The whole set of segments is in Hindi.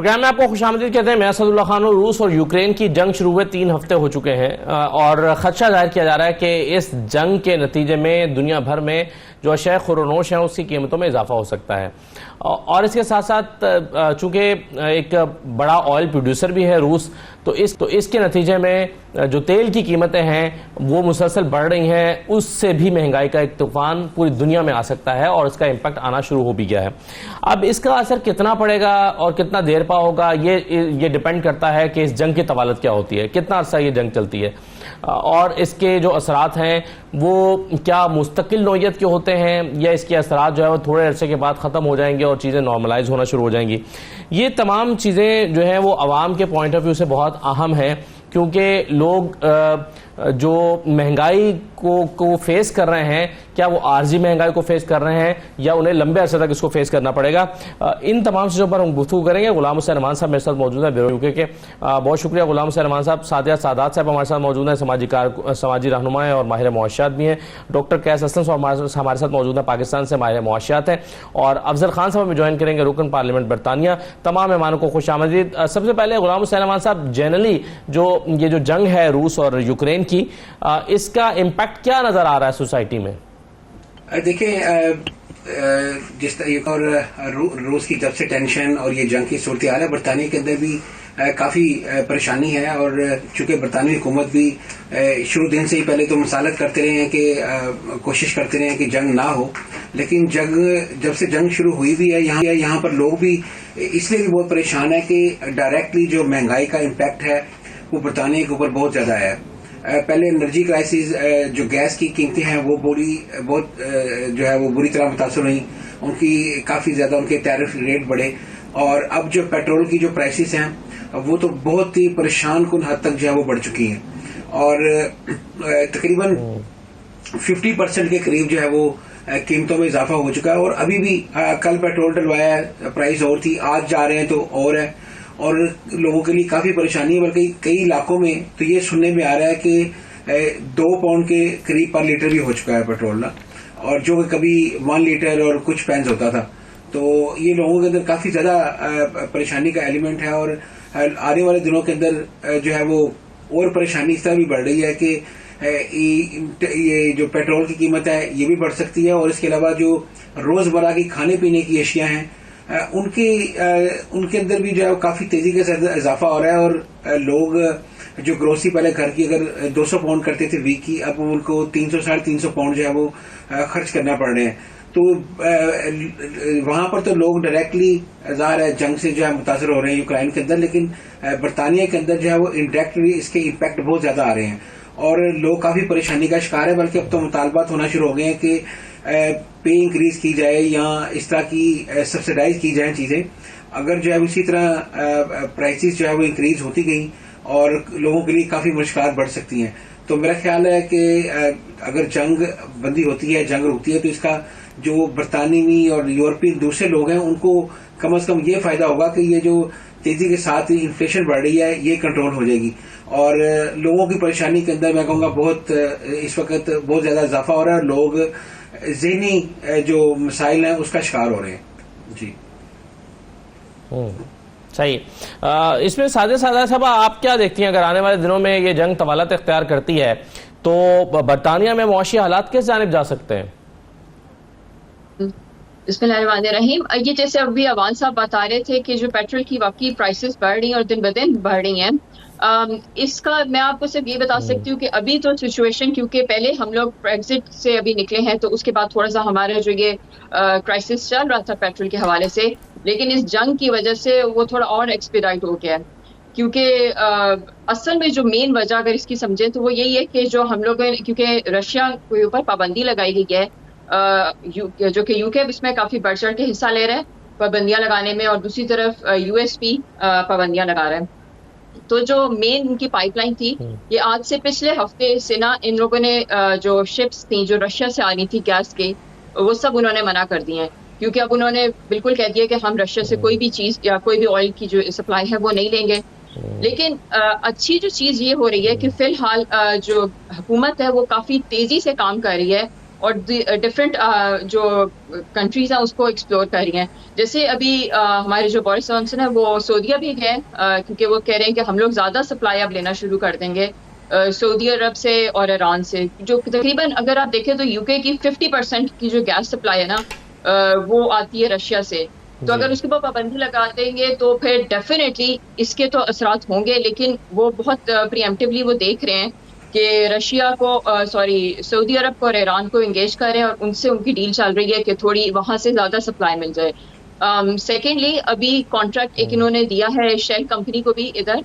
प्रोग्राम में आपको खुशामदीद कहते हैं। मैं असदुल्ला खान हूं। रूस और यूक्रेन की जंग शुरू हुए 3 हफ्ते हो चुके हैं और खदशा जाहिर किया जा रहा है कि इस जंग के नतीजे में दुनिया भर में जो अशय खुरोनोश हैं उसकी कीमतों में इजाफा हो सकता है। और इसके साथ साथ चूंकि एक बड़ा ऑयल प्रोड्यूसर भी है रूस, तो इसके नतीजे में जो तेल की कीमतें हैं वो मुसलसल बढ़ रही हैं। उससे भी महंगाई का एक तूफान पूरी दुनिया में आ सकता है और इसका इम्पैक्ट आना शुरू हो भी गया है। अब इसका असर कितना पड़ेगा और कितना देर पा होगा ये डिपेंड करता है कि इस जंग की तवालत क्या होती है, कितना अरसा ये जंग चलती है और इसके जो असरात हैं वो क्या मुस्तकिल नौयत के होते हैं या इसके असरात जो है वो थोड़े अरसे के बाद ख़त्म हो जाएंगे और चीज़ें नॉर्मलाइज होना शुरू हो जाएंगी। ये तमाम चीज़ें जो हैं वो आवाम के पॉइंट ऑफ व्यू से बहुत अहम है, क्योंकि लोग जो महंगाई को फेस कर रहे हैं, क्या वो आर्जी महंगाई को फेस कर रहे हैं या उन्हें लंबे अरसे तक इसको फेस करना पड़ेगा। इन तमाम चीज़ों पर हम गुफ्तगू करेंगे। गुलाम हुसैन रहमान साहब मेरे साथ मौजूद है ब्यूरो यूके के। बहुत शुक्रिया गुलाम हुसैन रहमान साहब। सादात साहब हमारे साथ मौजूद हैं, समाजी रहनुमा हैं और माहिर मुआशियात भी हैं। डॉक्टर कैस असलम हमारे साथ मौजूद हैं, पाकिस्तान से माहिर मुआशियात हैं। और अफजल खान साहब हमें ज्वाइन करेंगे, रुकन पार्लियामेंट बरतानिया। तमाम मेहमानों को खुशामदीद। सबसे पहले गुलाम हुसैन रहमान साहब, जनरली ये जो जंग है रूस और यूक्रेन की, इसका इम्पैक्ट क्या नजर आ रहा है सोसाइटी में? देखिए, जिस तरह और रूस की जब से टेंशन और ये जंग की सूरत हाल है, बरतानिया के अंदर भी काफी परेशानी है। और चूंकि बरतानवी हुकूमत भी शुरू दिन से ही पहले तो मसालत करते रहे हैं कि कोशिश करते रहे हैं कि जंग ना हो, लेकिन जब से जंग शुरू हुई भी है यहाँ पर लोग भी इसलिए भी बहुत परेशान है कि डायरेक्टली जो महंगाई का इम्पैक्ट है वो बरतानिया के ऊपर बहुत ज्यादा है। पहले एनर्जी क्राइसिस, जो गैस की कीमतें हैं वो बहुत जो है वो बुरी तरह मुतासर हुई, उनकी काफी ज्यादा उनके टैरिफ रेट बढ़े। और अब जो पेट्रोल की जो प्राइसेस हैं वो तो बहुत ही परेशान कुन हद तक जो है वो बढ़ चुकी हैं और तकरीबन 50% के करीब जो है वो कीमतों में इजाफा हो चुका है। और अभी भी कल पेट्रोल डलवाया, प्राइस और थी, आज जा रहे हैं तो और है और लोगों के लिए काफी परेशानी है। बल्कि कई इलाकों में तो ये सुनने में आ रहा है कि 2 पाउंड के करीब पर लीटर भी हो चुका है पेट्रोल ना, और जो कभी 1 लीटर और कुछ पेंस होता था। तो ये लोगों के अंदर काफी ज्यादा परेशानी का एलिमेंट है और आने वाले दिनों के अंदर जो है वो और परेशानी इस तरह भी बढ़ रही है कि ये जो पेट्रोल की कीमत है ये भी बढ़ सकती है और इसके अलावा जो रोजमर्रा की खाने पीने की अशिया हैं उनके अंदर भी जो है काफी तेजी के साथ इजाफा हो रहा है। और लोग जो ग्रोसरी पहले घर की अगर 200 पाउंड करते थे वीक की, अब उनको 300-350 पाउंड जो है वो खर्च करना पड़ रहे हैं। तो वहां पर तो लोग डायरेक्टली ज़ाहिर है जंग से जो है मुतासर हो रहे हैं यूक्रेन के अंदर, लेकिन बरतानिया के अंदर जो है वो इंडायरेक्टली इसके इम्पैक्ट बहुत ज्यादा आ रहे हैं और लोग काफी परेशानी का शिकार है। बल्कि अब तो मुतालबात होना शुरू हो गए हैं कि पे इंक्रीज की जाए या इस तरह की सब्सिडाइज की जाए चीजें। अगर जो है इसी तरह प्राइसेस जो है वो इंक्रीज होती गई और लोगों के लिए काफी मुश्किलात बढ़ सकती हैं। तो मेरा ख्याल है कि अगर जंग बंदी होती है, जंग रुकती है, तो इसका जो बरतानवी और यूरोपीय दूसरे लोग हैं उनको कम से कम ये फायदा होगा कि ये जो तेजी के साथ इन्फ्लेशन बढ़ रही है ये कंट्रोल हो जाएगी और लोगों की परेशानी के अंदर मैं कहूँगा बहुत इस वक्त बहुत ज्यादा इजाफा हो रहा है। लोग ज़हनी जो मसाइल हैं उसका शिकार हो रहे हैं। जी सही। इसमें सादा साहब आप क्या देखती हैं, अगर आने वाले दिनों में ये जंग तवालत इख्तियार करती है तो बरतानिया में मुआशी हालात किस जानिब जा सकते हैं? बिस्मिल्लाहिर्रहमानिर्रहीम। ये जैसे अभी अवान साहब बता रहे थे कि जो पेट्रोल की वाकई प्राइसेस बढ़ रही हैं और दिन ब दिन बढ़ रही हैं, इसका मैं आपको सिर्फ ये बता सकती हूँ कि अभी तो सिचुएशन, क्योंकि पहले हम लोग ब्रेग्जिट से अभी निकले हैं तो उसके बाद थोड़ा सा हमारा जो ये क्राइसिस चल रहा था पेट्रोल के हवाले से, लेकिन इस जंग की वजह से वो थोड़ा और एक्सपीडाइट हो गया है। क्योंकि असल में जो मेन वजह अगर इसकी समझें तो वो यही है कि जो हम लोग, क्योंकि रशिया के ऊपर पाबंदी लगाई गई है जो कि यूके इसमें काफी बढ़ चढ़ के हिस्सा ले रहे हैं पाबंदियां लगाने में, और दूसरी तरफ यूएस भी पाबंदियां लगा रहे हैं। तो जो मेन उनकी पाइपलाइन थी ये आज से पिछले हफ्ते से ना इन लोगों ने जो शिप्स थी जो रशिया से आ रही थी गैस के, वो सब उन्होंने मना कर दिए हैं, क्योंकि अब उन्होंने बिल्कुल कह दिया कि हम रशिया से कोई भी चीज या कोई भी ऑयल की जो सप्लाई है वो नहीं लेंगे। लेकिन अच्छी जो चीज ये हो रही है कि फिलहाल जो हुकूमत है वो काफी तेजी से काम कर रही है और डिफरेंट जो कंट्रीज हैं उसको एक्सप्लोर कर रही हैं। जैसे अभी हमारे जो बोरिस जॉनसन है वो सऊदीया भी गए, क्योंकि वो कह रहे हैं कि हम लोग ज्यादा सप्लाई अब लेना शुरू कर देंगे सऊदी अरब से और ईरान से, जो तकरीबन अगर आप देखें तो यूके की 50% की जो गैस सप्लाई है ना वो आती है रशिया से। तो अगर उसके ऊपर पाबंदी लगा देंगे तो फिर डेफिनेटली इसके तो असरात होंगे, लेकिन वो बहुत प्रीएम्प्टिवली वो देख रहे हैं कि रशिया को सऊदी अरब को और ईरान को एंगेज करें और उनसे उनकी डील चल रही है कि थोड़ी वहां से ज्यादा सप्लाई मिल जाए। सेकेंडली अभी कॉन्ट्रैक्ट एक इन्होंने दिया है शेल कंपनी को भी इधर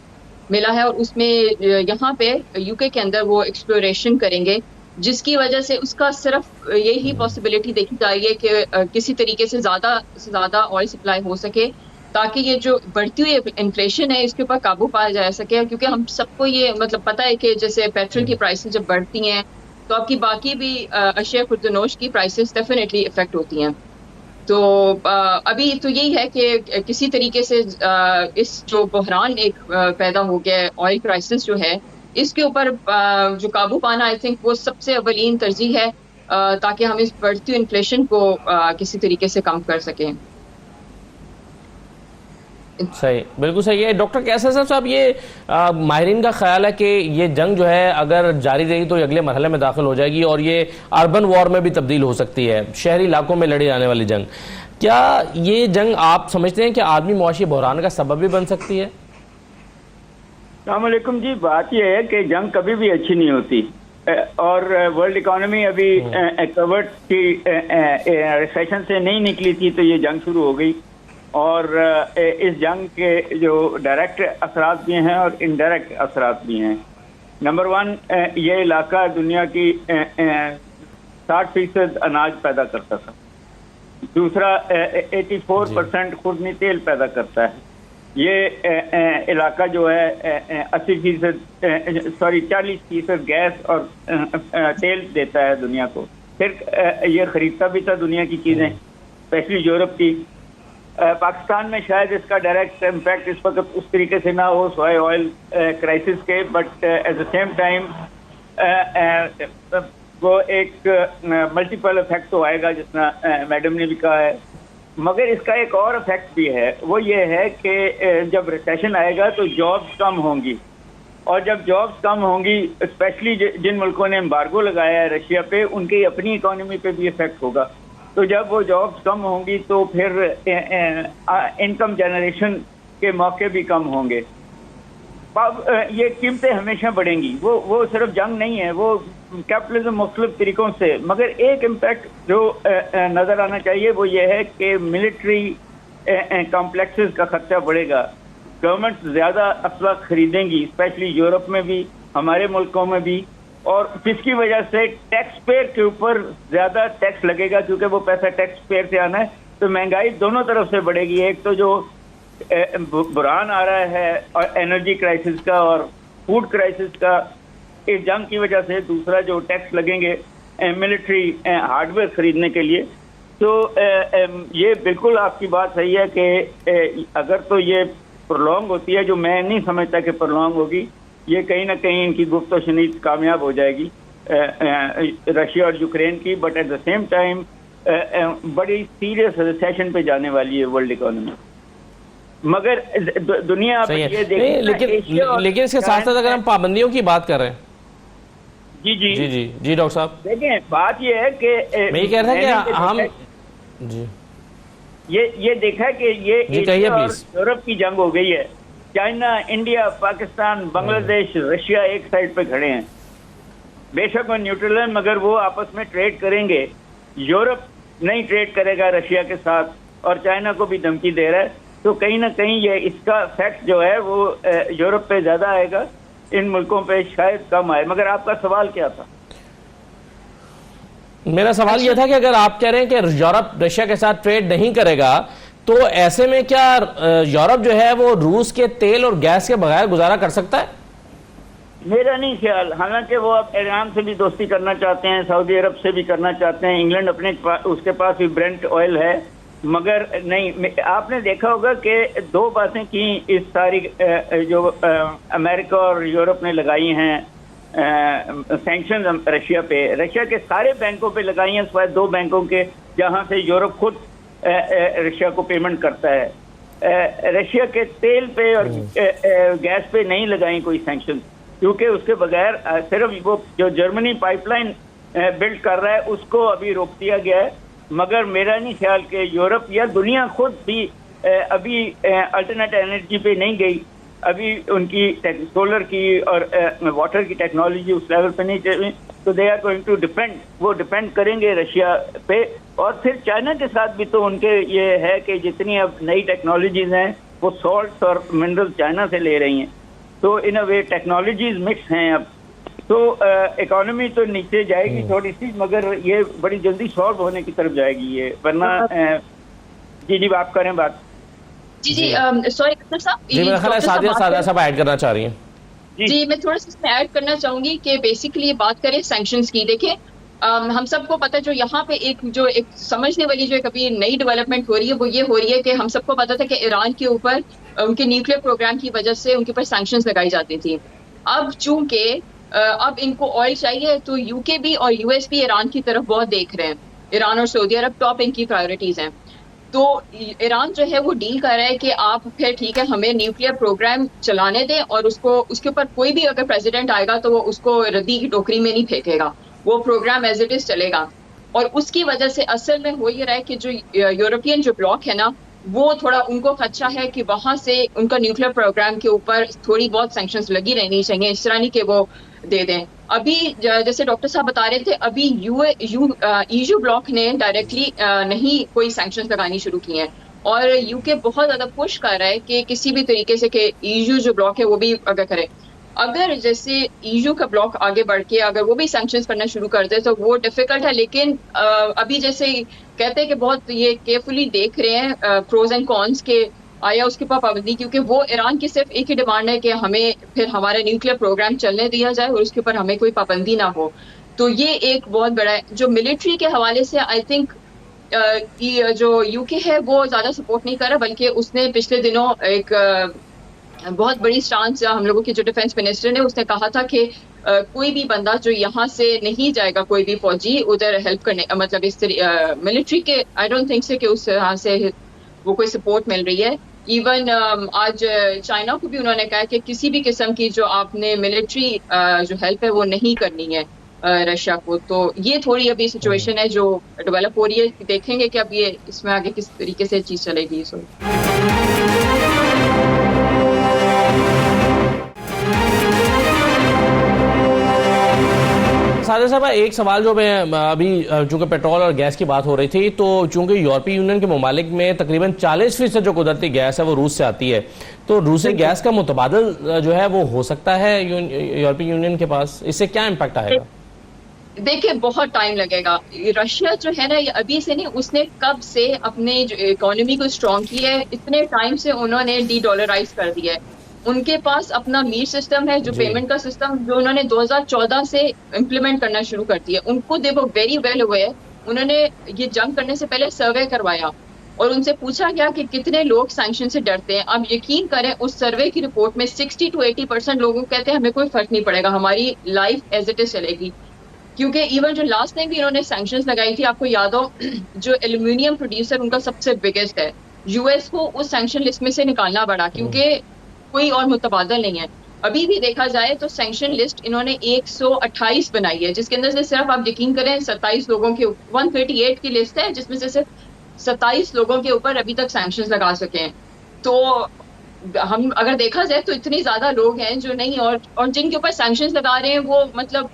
मिला है, और उसमें यहाँ पे यूके के अंदर वो एक्सप्लोरेशन करेंगे, जिसकी वजह से उसका सिर्फ यही पॉसिबिलिटी देखी जा रही है कि किसी तरीके से ज्यादा ऑयल सप्लाई हो सके, ताकि ये जो बढ़ती हुई इन्फ्लेशन है इसके ऊपर काबू पाया जा सके। क्योंकि हम सबको ये मतलब पता है कि जैसे पेट्रोल की प्राइसेस जब बढ़ती हैं तो आपकी बाकी भी अशिया खुर्दनोश की प्राइसेस डेफिनेटली इफेक्ट होती हैं। तो अभी तो यही है कि किसी तरीके से इस जो बहरान एक पैदा हो गया है ऑयल क्राइसिस जो है, इसके ऊपर जो काबू पाना आई थिंक वो सबसे अवलीन तरजीह है, ताकि हम इस बढ़ती हुई इन्फ्लेशन को किसी तरीके से कम कर सकें। सही, बिल्कुल सही है डॉक्टर कैसर साहब। ये माहिरीन का ख्याल है कि ये जंग जो है अगर जारी रही तो अगले मरहले में दाखिल हो जाएगी और ये अर्बन वॉर में भी तब्दील हो सकती है, शहरी इलाकों में लड़ी जाने वाली जंग। क्या ये जंग आप समझते हैं कि आदमी मुआशी बहरान का सबब भी बन सकती है? अस्सलामुअलैकुम जी, बात यह है कि जंग कभी भी अच्छी नहीं होती और वर्ल्ड इकोनॉमी अभी कवर्ड की रिसेशन से नहीं निकली थी तो ये जंग शुरू हो गई। और इस जंग के जो डायरेक्ट असरात भी हैं और इनडायरेक्ट असरात भी हैं। नंबर वन, ये इलाका दुनिया की 60% अनाज पैदा करता था। दूसरा, 84% खुर्दनी तेल पैदा करता है। ये इलाका जो है 40% गैस और तेल देता है दुनिया को। फिर ये खरीदता भी था दुनिया की चीज़ें, स्पेशली यूरोप की। पाकिस्तान में शायद इसका डायरेक्ट इम्पैक्ट इस वक्त उस तरीके से ना हो सोया ऑयल क्राइसिस के, but at the same time वो एक मल्टीपल इफेक्ट तो आएगा जितना मैडम ने भी कहा है। मगर इसका एक और इफेक्ट भी है, वो ये है कि जब रिसेशन आएगा तो जॉब्स कम होंगी, और जब जॉब्स कम होंगी स्पेशली जिन मुल्कों ने एम्बार्गो लगाया है रशिया पे, उनकी अपनी इकोनॉमी पे भी इफेक्ट होगा। तो जब वो जॉब्स कम होंगी तो फिर इनकम जनरेशन के मौके भी कम होंगे। अब ये कीमतें हमेशा बढ़ेंगी। वो सिर्फ जंग नहीं है, वो कैपिटलिज्म मुख्तलिफ तरीकों से। मगर एक इम्पैक्ट जो नज़र आना चाहिए वो ये है कि मिलिट्री कॉम्प्लेक्सेस का खर्चा बढ़ेगा। गवर्नमेंट ज़्यादा असला खरीदेंगी, स्पेशली यूरोप में भी, हमारे मुल्कों में भी, और जिसकी वजह से टैक्स पेयर के ऊपर ज्यादा टैक्स लगेगा, क्योंकि वो पैसा टैक्स पेयर से आना है। तो महंगाई दोनों तरफ से बढ़ेगी। एक तो जो बुरान आ रहा है और एनर्जी क्राइसिस का और फूड क्राइसिस का इस जंग की वजह से, दूसरा जो टैक्स लगेंगे मिलिट्री हार्डवेयर खरीदने के लिए। तो ये बिल्कुल आपकी बात सही है कि अगर तो ये प्रोलॉन्ग होती है, जो मैं नहीं समझता कि प्रोलॉन्ग होगी, ये कहीं ना कहीं इनकी गुफ्तो शनीद कामयाब हो जाएगी रशिया और यूक्रेन की, but at the same time बड़ी सीरियस रिसेशन पे जाने वाली है वर्ल्ड इकोनॉमी। मगर दुनिया ये देखें, लेकिन इसके साथ साथ अगर हम पाबंदियों की बात कर रहे हैं, जी डॉक्टर साहब देखें, बात ये है कि मैं ये कह रहा था कि हम जी ये देखा कि ये एशिया और यूरोप की जंग हो गई है। China, India, Pakistan, Bangladesh, Russia एक साइड पे खड़े हैं। बेशक वो न्यूट्रल है, मगर वो आपस में ट्रेड करेंगे। यूरोप नहीं ट्रेड करेगा रशिया के साथ, और चाइना को भी धमकी दे रहा है। तो कहीं ना कहीं ये इसका इफेक्ट जो है वो यूरोप पे ज्यादा आएगा, इन मुल्कों पे शायद कम आए। मगर आपका सवाल क्या था? मेरा सवाल यह था कि अगर आप कह रहे हैं कि यूरोप रशिया के साथ ट्रेड नहीं करेगा, तो ऐसे में क्या यूरोप जो है वो रूस के तेल और गैस के बगैर गुजारा कर सकता है? मेरा नहीं ख्याल। हालांकि वो अब ईरान से भी दोस्ती करना चाहते हैं, सऊदी अरब से भी करना चाहते हैं, इंग्लैंड उसके पास भी ब्रेंट ऑयल है। मगर नहीं, आपने देखा होगा कि दो बातें की इस सारी जो अमेरिका और यूरोप ने लगाई हैं सैंक्शन रशिया पे, रशिया के सारे बैंकों पे लगाई हैं सिवाय 2 बैंकों के जहां से यूरोप खुद रशिया को पेमेंट करता है। रशिया के तेल पे और गैस पे नहीं लगाई कोई सैंक्शन, क्योंकि उसके बगैर सिर्फ वो जो जर्मनी पाइपलाइन बिल्ड कर रहा है उसको अभी रोक दिया गया है। मगर मेरा नहीं ख्याल कि यूरोप या दुनिया खुद भी अभी अल्टरनेट एनर्जी पे नहीं गई। अभी उनकी सोलर की और वाटर की टेक्नोलॉजी उस लेवल पे नहीं चली, तो they are going to depend, वो डिपेंड करेंगे रशिया पे। और फिर चाइना के साथ भी तो उनके ये है कि जितनी अब नई टेक्नोलॉजीज हैं वो सॉल्ट और मिनरल चाइना से ले रही हैं, तो इन अ वे टेक्नोलॉजीज मिक्स हैं अब। तो इकोनॉमी तो नीचे जाएगी थोड़ी सी, मगर ये बड़ी जल्दी सॉल्व होने की तरफ जाएगी ये, वरना जी आप करें बात। जी सॉरी डॉक्टर साहब, जी मेरा ख्याल है सादिया साहब ऐड करना चाह रही हैं। जी मैं थोड़ा सा इसमें ऐड करना चाहूंगी कि बेसिकली बात करें सैंक्शंस की। देखिए हम सबको पता है जो यहाँ पे एक समझने वाली जो एक अभी नई डेवलपमेंट हो रही है वो ये हो रही है कि हम सबको पता था कि ईरान के ऊपर उनके न्यूक्लियर प्रोग्राम की वजह से उनके ऊपर सैंक्शंस लगाई जाती थी। अब चूंकि अब इनको ऑयल चाहिए तो यूके भी और यूएस भी ईरान की तरफ बहुत देख रहे हैं। ईरान और सऊदी अरब टॉप इनकी प्रायोरिटीज हैं। तो ईरान जो है वो डील कर रहा है कि आप फिर ठीक है हमें न्यूक्लियर प्रोग्राम चलाने दें और उसके ऊपर कोई भी अगर प्रेसिडेंट आएगा तो वो उसको रद्दी की टोकरी में नहीं फेंकेगा, वो प्रोग्राम एज इट इज चलेगा। और उसकी वजह से असल में हो ये रहा है कि जो यूरोपियन जो ब्लॉक है ना वो थोड़ा उनको खदशा है कि वहां से उनका न्यूक्लियर प्रोग्राम के ऊपर थोड़ी बहुत सैंक्शंस लगी रहनी चाहिए, इस तरह नहीं कि वो दे दें। अभी जैसे डॉक्टर साहब बता रहे थे अभी ईयू ब्लॉक ने डायरेक्टली नहीं कोई सैंक्शंस लगानी शुरू की हैं और यूके बहुत ज्यादा पुश कर रहा है कि किसी भी तरीके से कि ईयू जो ब्लॉक है वो भी अगर करे। अगर जैसे ईयू का ब्लॉक आगे बढ़ के अगर वो भी सैंक्शंस करना शुरू कर दे तो वो डिफिकल्ट है। लेकिन अभी जैसे कहते हैं कि बहुत ये केयरफुली देख रहे हैं प्रोज एंड कॉन्स के आया उसके ऊपर पाबंदी, क्योंकि वो ईरान की सिर्फ एक ही डिमांड है कि हमें फिर हमारा न्यूक्लियर प्रोग्राम चलने दिया जाए और उसके ऊपर हमें कोई पाबंदी ना हो। तो ये एक बहुत बड़ा है। जो मिलिट्री के हवाले से आई थिंक जो यूके है वो ज्यादा सपोर्ट नहीं कर रहा, बल्कि उसने पिछले दिनों एक बहुत बड़ी स्टांस हम लोगों के जो डिफेंस मिनिस्टर ने उसने कहा था कि कोई भी बंदा जो यहाँ से नहीं जाएगा, कोई भी फौजी उधर हेल्प करने मतलब इस मिलिट्री के आई डोंट थिंक से कि उस यहाँ से वो कोई सपोर्ट मिल रही है। इवन आज चाइना को भी उन्होंने कहा कि किसी भी किस्म की जो आपने मिलिट्री जो हेल्प है वो नहीं करनी है रशिया को। तो ये थोड़ी अभी सिचुएशन है जो डेवलप हो रही है, देखेंगे कि अब ये इसमें आगे किस तरीके से चीज चलेगी। सादिया साहब एक सवाल जो मैं अभी चूंकि पेट्रोल और गैस की बात हो रही थी, तो चूंकि यूरोपीय यूनियन के ममालिक में तकरीबन 40% जो कुदरती गैस है वो रूस से आती है, तो रूसी गैस का मुतबादल जो है वो हो सकता है यूरोपीय यूनियन के पास, इससे क्या इम्पैक्ट आएगा? देखिए बहुत टाइम लगेगा। रशिया जो है ना ये अभी से नहीं, उसने कब से अपने इकोनॉमी को स्ट्रॉन्ग किया है, इतने टाइम से उन्होंने डी डॉलराइज कर दिया है। उनके पास अपना मीर सिस्टम है जो पेमेंट का सिस्टम जो उन्होंने 2014 से इम्प्लीमेंट करना शुरू कर दिया। उनको दे वो वेरी वेल हुए, उन्होंने ये जंग करने से पहले सर्वे करवाया और उनसे पूछा गया कि कितने लोग सैंक्शन से डरते हैं। अब यकीन करें उस सर्वे की रिपोर्ट में 60 to 80% लोगों को कहते हैं हमें कोई फर्क नहीं पड़ेगा, हमारी लाइफ एज इट इज चलेगी। क्योंकि इवन जो लास्ट टाइम भी इन्होंने सैंक्शंस लगाई थी, आपको याद हो जो एल्यूमिनियम प्रोड्यूसर उनका सबसे बिगेस्ट है, यूएस को उस सैंक्शन लिस्ट में से निकालना पड़ा क्योंकि कोई और मुतबादल नहीं है। अभी भी देखा जाए तो सैंक्शन लिस्ट इन्होंने 128 बनाई है, जिसके अंदर से सिर्फ आप यकीन करें 27 लोगों के 138 की लिस्ट है जिसमें से सिर्फ 27 लोगों के ऊपर अभी तक सैंक्शंस लगा सके हैं। तो हम अगर देखा जाए तो इतनी ज्यादा लोग हैं जो नहीं और जिनके ऊपर सैंक्शंस लगा रहे हैं वो मतलब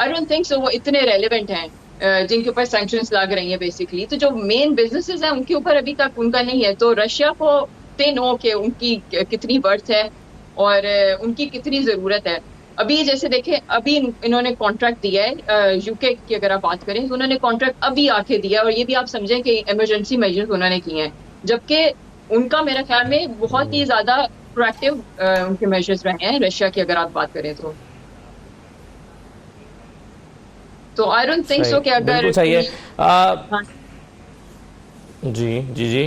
आई डोंट थिंक सो वो इतने रेलिवेंट हैं जिनके ऊपर सैंक्शंस लग रही हैं बेसिकली। तो जो मेन बिजनेसेस हैं उनके ऊपर अभी तक उनका नहीं है। तो रशिया को ते नो कि उनकी कितनी वर्थ है और उनकी कितनी जरूरत है। अभी जैसे देखें अभी इन्होंने कॉन्ट्रैक्ट दिया है यूके की अगर आप बात करें तो उन्होंने कॉन्ट्रैक्ट अभी आके दिया और ये भी आप समझें कि इमरजेंसी मेजर्स उन्होंने किए हैं, जबकि उनका मेरे ख्याल में बहुत ही ज्यादा प्रोएक्टिव उनके मेजर्स रहे हैं रशिया की अगर आप बात करें तो आई डोंट थिंक सो कि अगर सही है। जी जी जी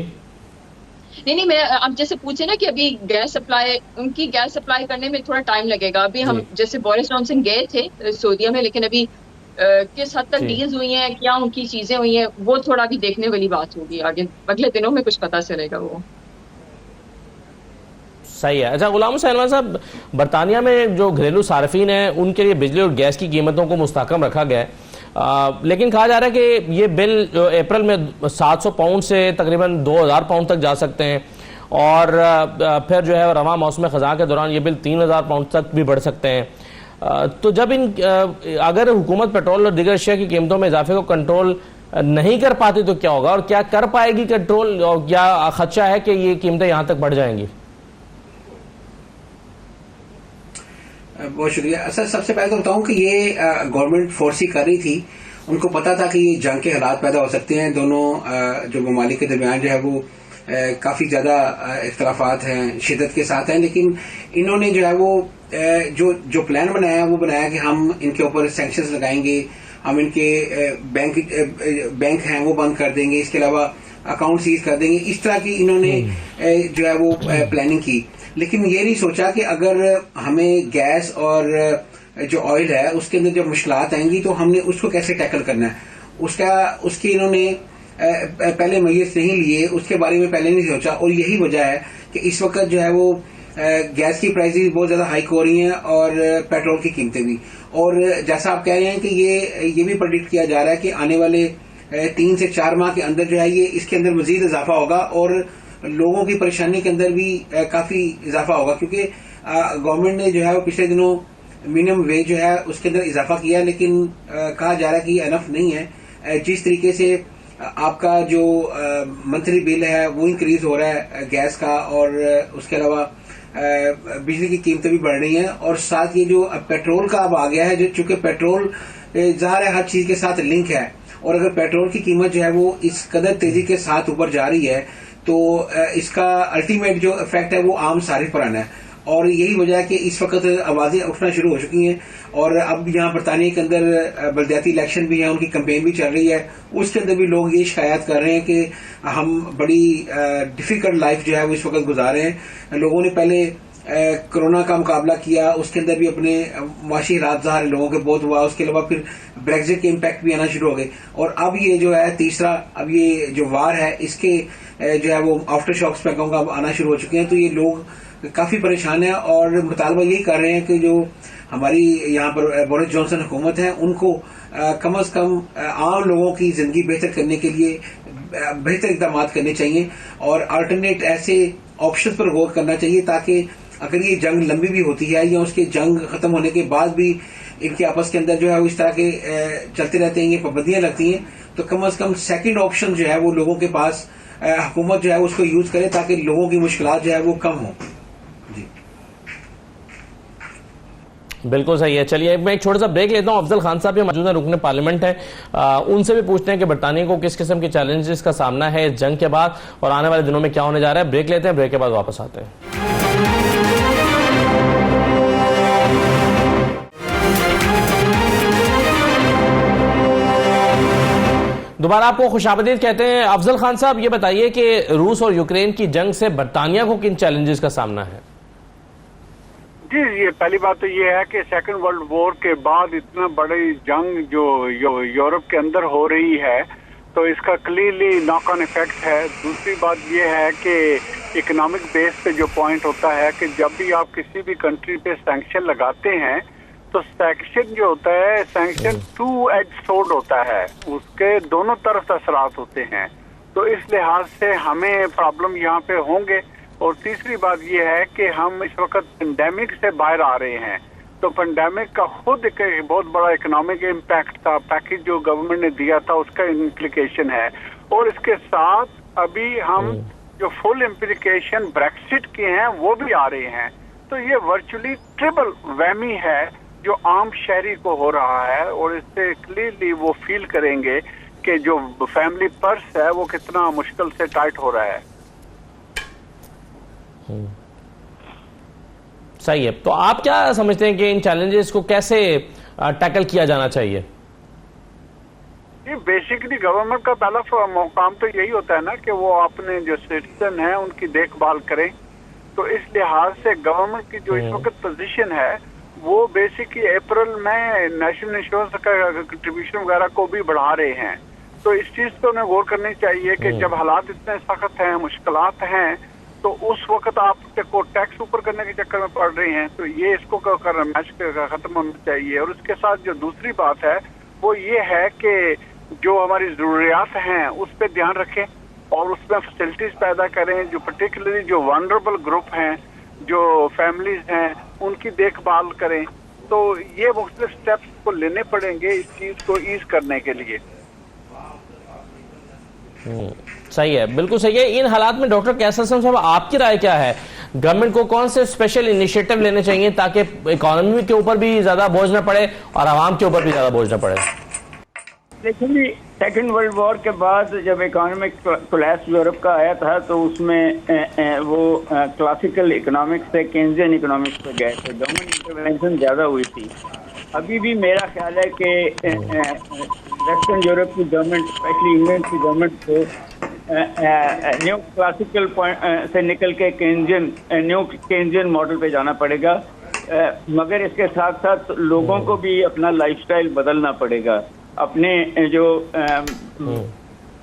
नहीं, मैं आप जैसे पूछे ना कि अभी गैस सप्लाई, उनकी गैस सप्लाई करने में थोड़ा टाइम लगेगा। अभी हम जैसे बोरिस जॉनसन गए थे सऊदीया में, लेकिन अभी किस हद तक जी, डील्स हुई हैं, क्या उनकी चीजें हुई हैं, वो थोड़ा भी देखने वाली बात होगी। आगे अगले दिनों में कुछ पता चलेगा वो। सही है। अच्छा गुलाम हुसैन साहब, बरतानिया में जो घरेलू सार्फिन हैं उनके लिए बिजली और गैस की कीमतों को मुस्तहकम रखा गया है, लेकिन कहा जा रहा है कि ये बिल जो अप्रैल में 700 पाउंड से तकरीबन 2000 पाउंड तक जा सकते हैं, और फिर जो है रवां मौसम ख़ज़ां के दौरान ये बिल 3000 पाउंड तक भी बढ़ सकते हैं। तो जब अगर हुकूमत पेट्रोल और दीगर अशिया की कीमतों में इजाफे को कंट्रोल नहीं कर पाती तो क्या होगा, और क्या कर पाएगी कंट्रोल, और क्या खदशा है कि ये कीमतें यहाँ तक बढ़ जाएंगी? बहुत शुक्रिया सर। सबसे पहले तो बताऊं कि ये गवर्नमेंट फोर्स ही कर रही थी। उनको पता था कि ये जंग के हालात पैदा हो सकते हैं। दोनों जो ममालिक के दरमियान जो है वो काफी ज्यादा इख्तलाफात हैं, शिद्दत के साथ हैं, लेकिन इन्होंने जो है वो जो प्लान बनाया वो बनाया कि हम इनके ऊपर सैंक्शंस लगाएंगे, हम इनके बैंक हैं वो बंद कर देंगे, इसके अलावा अकाउंट सीज कर देंगे। इस तरह की इन्होंने जो है वो प्लानिंग की, लेकिन ये नहीं सोचा कि अगर हमें गैस और जो ऑयल है उसके अंदर जब मुश्किलात आएंगी तो हमने उसको कैसे टैकल करना है। उसकी इन्होंने पहले मैयस नहीं लिए, उसके बारे में पहले नहीं सोचा, और यही वजह है कि इस वक्त जो है वो गैस की प्राइसेस बहुत ज्यादा हाइक हो रही हैं और पेट्रोल की कीमतें भी। और जैसा आप कह रहे हैं कि ये भी प्रेडिक्ट किया जा रहा है कि आने वाले 3 से 4 माह के अंदर जो है ये इसके अंदर मजीद इजाफा होगा और लोगों की परेशानी के अंदर भी काफी इजाफा होगा, क्योंकि गवर्नमेंट ने जो है वो पिछले दिनों मिनिमम वेज जो है उसके अंदर इजाफा किया, लेकिन कहा जा रहा है कि ये अनफ नहीं है। जिस तरीके से आपका जो मंथली बिल है वो इंक्रीज हो रहा है गैस का, और उसके अलावा बिजली की कीमतें भी बढ़ रही हैं, और साथ ये जो पेट्रोल का अब आ गया है, जो चूंकि पेट्रोल ज़ाहिर है हर चीज के साथ लिंक है, और अगर पेट्रोल की कीमत जो है वो इस कदर तेजी के साथ ऊपर जा रही है तो इसका अल्टीमेट जो इफेक्ट है वो आम सारिफ पर आना है। और यही वजह है कि इस वक्त आवाजें उठना शुरू हो चुकी हैं, और अब यहाँ बरतानिया के अंदर बलदियाती इलेक्शन भी है, उनकी कैंपेन भी चल रही है, उसके अंदर भी लोग ये शिकायत कर रहे हैं कि हम बड़ी डिफिकल्ट लाइफ जो है वो इस वक्त गुजार रहे हैं। लोगों ने पहले कोरोना का मुकाबला किया, उसके अंदर भी अपने माशी हालात ज़ाहिर लोगों के बहुत हुआ, उसके अलावा फिर ब्रेक्जिट के इम्पैक्ट भी आना शुरू हो गए, और अब ये जो है तीसरा, अब ये जो वार है इसके जो है वो आफ्टर शॉक्स मैं कहूँगा अब आना शुरू हो चुके हैं। तो ये लोग काफी परेशान है और मुतालबा यही कर रहे हैं कि जो हमारी यहाँ पर बोरिस जॉनसन हुकूमत है उनको कम से कम आम लोगों की जिंदगी बेहतर करने के लिए बेहतर इकदाम करने चाहिए, और अल्टरनेट ऐसे ऑप्शन पर गौर करना चाहिए, ताकि अगर ये जंग लंबी भी होती है या उसके जंग खत्म होने के बाद भी इनके आपस के अंदर जो है वो इस तरह के चलते रहते हैं, ये पाबंदियां लगती हैं, तो कम से कम सेकंड ऑप्शन जो है वो लोगों के पास हुकूमत जो है उसको यूज करे, ताकि लोगों की मुश्किलात जो है वो कम हो। जी बिल्कुल सही है। चलिए मैं एक छोटा सा ब्रेक लेता हूं। अफजल खान साहब भी मौजूदा रुकने पार्लियामेंट है, उनसे भी पूछते हैं कि बरतानिया को किस किस्म के चैलेंजेस का सामना है इस जंग के बाद और आने वाले दिनों में क्या होने जा रहा है। ब्रेक लेते हैं, ब्रेक के बाद वापस आते हैं। दोबारा आपको खुशामदीद कहते हैं। अफजल खान साहब ये बताइए कि रूस और यूक्रेन की जंग से बरतानिया को किन चैलेंजेस का सामना है? जी, ये पहली बात तो ये है कि सेकेंड वर्ल्ड वॉर के बाद इतना बड़ी जंग जो यूरोप के अंदर हो रही है तो इसका क्लियरली नॉक ऑन इफेक्ट है। दूसरी बात ये है कि इकोनॉमिक बेस पे जो पॉइंट होता है कि जब भी आप किसी भी कंट्री पे सैंक्शन लगाते हैं तो सैंक्शन जो होता है, सैंक्शन टू एज सोर्ड होता है, उसके दोनों तरफ असरात होते हैं, तो इस लिहाज से हमें प्रॉब्लम यहाँ पे होंगे। और तीसरी बात यह है कि हम इस वक्त पेंडेमिक से बाहर आ रहे हैं, तो पेंडेमिक का खुद एक बहुत बड़ा इकोनॉमिक इम्पैक्ट था, पैकेज जो गवर्नमेंट ने दिया था उसका इम्प्लीकेशन है, और इसके साथ अभी हम जो फुल इम्प्लीकेशन ब्रेक्सिट के हैं वो भी आ रहे हैं। तो ये वर्चुअली ट्रिपल वैमी है जो आम शहरी को हो रहा है, और इससे क्लियरली वो फील करेंगे कि जो फैमिली पर्स है वो कितना मुश्किल से टाइट हो रहा है। सही है। तो आप क्या समझते हैं कि इन चैलेंजेस को कैसे टैकल किया जाना चाहिए? जी, बेसिकली गवर्नमेंट का पहला काम तो यही होता है ना कि वो अपने जो सिटीजन हैं उनकी देखभाल करें। तो इस लिहाज से गवर्नमेंट की जो इस वक्त पोजीशन है वो बेसिकली अप्रैल में नेशनल इंश्योरेंस का कंट्रीब्यूशन वगैरह को भी बढ़ा रहे हैं। तो इस चीज पे उन्हें गौर करनी चाहिए कि जब हालात इतने सख्त हैं, मुश्किलात हैं, तो उस वक्त आप को टैक्स ऊपर करने के चक्कर में पड़ रहे हैं। तो ये इसको मैच खत्म होना चाहिए। और उसके साथ जो दूसरी बात है वो ये है कि जो हमारी जरूरियात हैं उस पर ध्यान रखें और उसमें फैसिलिटीज पैदा करें। जो पर्टिकुलरली जो वनरेबल ग्रुप हैं, जो फैमिलीज हैं, उनकी देखभाल करें। तो ये मुख्तलिफ स्टेप्स को लेने पड़ेंगे इस चीज को ईज करने के लिए। सही है, बिल्कुल सही है। इन हालात में डॉक्टर कैसर साहब, आपकी राय क्या है? गवर्नमेंट को कौन से स्पेशल इनिशिएटिव लेने चाहिए ताकि इकोनॉमी के ऊपर भी ज्यादा बोझ न पड़े और आवाम के ऊपर भी ज्यादा बोझ न पड़े? देखिए, सेकेंड वर्ल्ड वॉर के बाद जब इकोनॉमिक कोलैप्स यूरोप का आया था तो उसमें वो क्लासिकल इकोनॉमिक्स से केन्जियन इकोनॉमिक्स पे गए थे। गवर्नमेंट इंटरवेंशन ज़्यादा हुई थी। अभी भी मेरा ख्याल है कि वेस्टर्न यूरोप की गवर्नमेंट, स्पेशली इंग्लैंड की गवर्नमेंट को न्यू क्लासिकल पॉइंट से निकल के न्यू केन्जियन मॉडल पे जाना पड़ेगा। मगर इसके साथ साथ लोगों को भी अपना लाइफस्टाइल बदलना पड़ेगा। अपने जो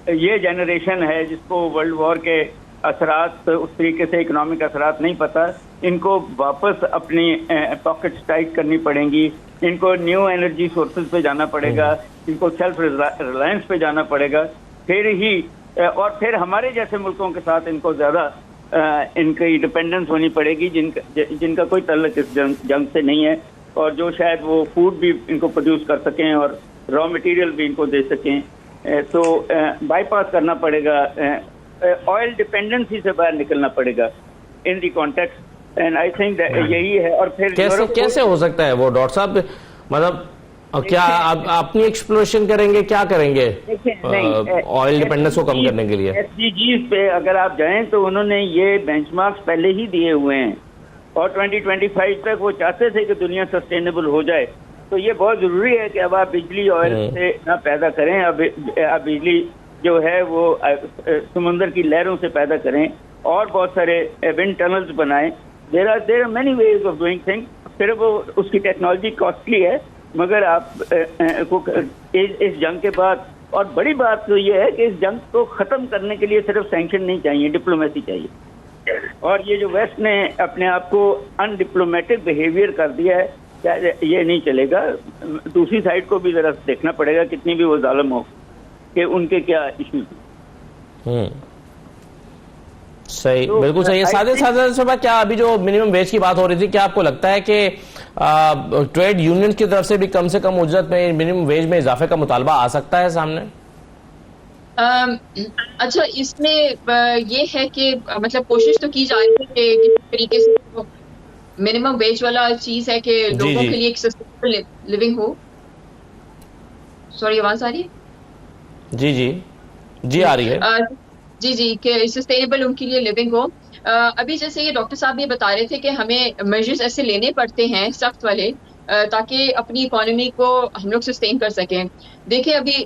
ये जनरेशन है जिसको वर्ल्ड वॉर के असरात, उस तरीके से इकोनॉमिक असरात नहीं पता, इनको वापस अपनी पॉकेट्स टाइट करनी पड़ेंगी। इनको न्यू एनर्जी सोर्सेज पे जाना पड़ेगा, इनको सेल्फ रिलायंस पे जाना पड़ेगा। फिर ही और फिर हमारे जैसे मुल्कों के साथ इनको ज़्यादा इनकी डिपेंडेंस होनी पड़ेगी जिनका कोई तल्लुक इस जंग से नहीं है और जो शायद वो फूड भी इनको प्रोड्यूस कर सकें और रॉ मटेरियल भी इनको दे सकें। तो बाईपास करना पड़ेगा, ऑयल डिपेंडेंसी से बाहर निकलना पड़ेगा in the context. And I think यही है। और फिर कैसे हो सकता है वो डॉक्टर साहब? मतलब क्या आप अपनी एक्सप्लोरेशन करेंगे, क्या करेंगे ऑयल डिपेंडेंस को कम करने के लिए? SDGs पे अगर आप जाएं तो उन्होंने ये बेंचमार्क्स पहले ही दिए हुए हैं और 2025 तक वो चाहते थे कि दुनिया सस्टेनेबल हो जाए। तो ये बहुत जरूरी है कि अब आप बिजली ऑयल से ना पैदा करें, अब बिजली जो है वो समुंदर की लहरों से पैदा करें और बहुत सारे विंड टनल्स बनाएं। There are many ways of doing thing. फिर वो उसकी टेक्नोलॉजी कॉस्टली है, मगर आप इस जंग के बाद, और बड़ी बात तो ये है कि इस जंग को खत्म करने के लिए सिर्फ सैंक्शन नहीं चाहिए, डिप्लोमेसी चाहिए। और ये जो वेस्ट ने अपने आप को अनडिप्लोमेटिक बिहेवियर कर दिया है, ये नहीं चलेगा। दूसरी साइड को भी जरा देखना पड़ेगा, कितनी भी वो जालिम हो, कि उनके क्या इश्यूज। सही, तो बिल्कुल सही है। साथ क्या अभी जो मिनिमम वेज की बात हो रही थी, क्या आपको लगता है कि ट्रेड यूनियन की तरफ से भी कम से कम उजरत में, मिनिमम वेज में इजाफे का मुतालबा आ सकता है सामने? अच्छा, इसमें ये है कि मतलब कोशिश तो की जा रही है कि किस तरीके से मिनिमम वेज वाला चीज है कि लोगों के लिए एक सस्टेनेबल लिविंग हो। सॉरी, आवाज आ रही है? जी जी जी आ रही है। जी कि सस्टेनेबल उनके लिए लिविंग हो। अभी जैसे ये डॉक्टर साहब ये बता रहे थे कि हमें मेजर्स ऐसे लेने पड़ते हैं सख्त वाले ताकि अपनी इकोनॉमी को हम लोग सस्टेन कर सकें। देखिए, अभी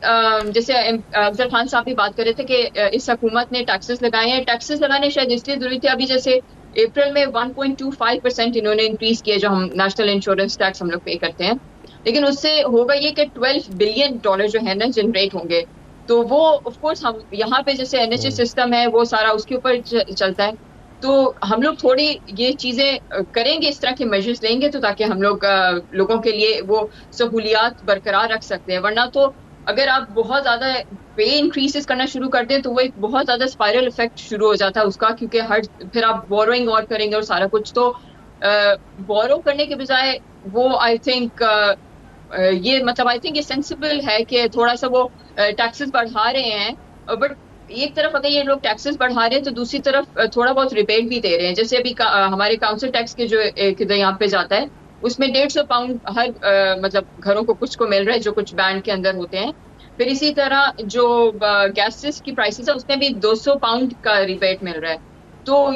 जैसे अफजल खान साहब भी बात कर रहे थे कि इस हुकूमत ने टैक्सेस लगाए हैं। टैक्सेस लगाने शायद इसलिए जरूरी थे, अभी जैसे अप्रैल में 1.25% इन्होंने इंक्रीज किया जो हम नेशनल इंश्योरेंस टैक्स हम लोग पे करते हैं। लेकिन उससे होगा ये कि $12 बिलियन जो है ना जनरेट होंगे। तो वो ऑफ कोर्स हम यहाँ पे जैसे NHS सिस्टम है वो सारा उसके ऊपर चलता है। तो हम लोग थोड़ी ये चीजें करेंगे, इस तरह के मेजर्स लेंगे तो ताकि हम लोग लोगों के लिए वो सहूलियात बरकरार रख सकते हैं। वरना तो अगर आप बहुत ज्यादा पे इंक्रीजेस करना शुरू कर दें तो वो एक बहुत ज्यादा स्पाइरल इफेक्ट शुरू हो जाता है उसका, क्योंकि फिर आप बोरोइंग और करेंगे और सारा कुछ। तो बोरो करने के बजाय वो आई थिंक ये सेंसिबल है कि थोड़ा सा वो टैक्सेस बढ़ा रहे हैं। बट एक तरफ अगर ये लोग टैक्सेस बढ़ा रहे हैं तो दूसरी तरफ थोड़ा बहुत रिबेट भी दे रहे हैं। जैसे अभी हमारे काउंसिल टैक्स के जो यहाँ पे जाता है उसमें 150 पाउंड हर मतलब घरों को कुछ को मिल रहा है जो कुछ बैंड के अंदर होते हैं। फिर इसी तरह जो गैसेस की प्राइसेस है उसमें भी 200 पाउंड का रिबेट मिल रहा है। तो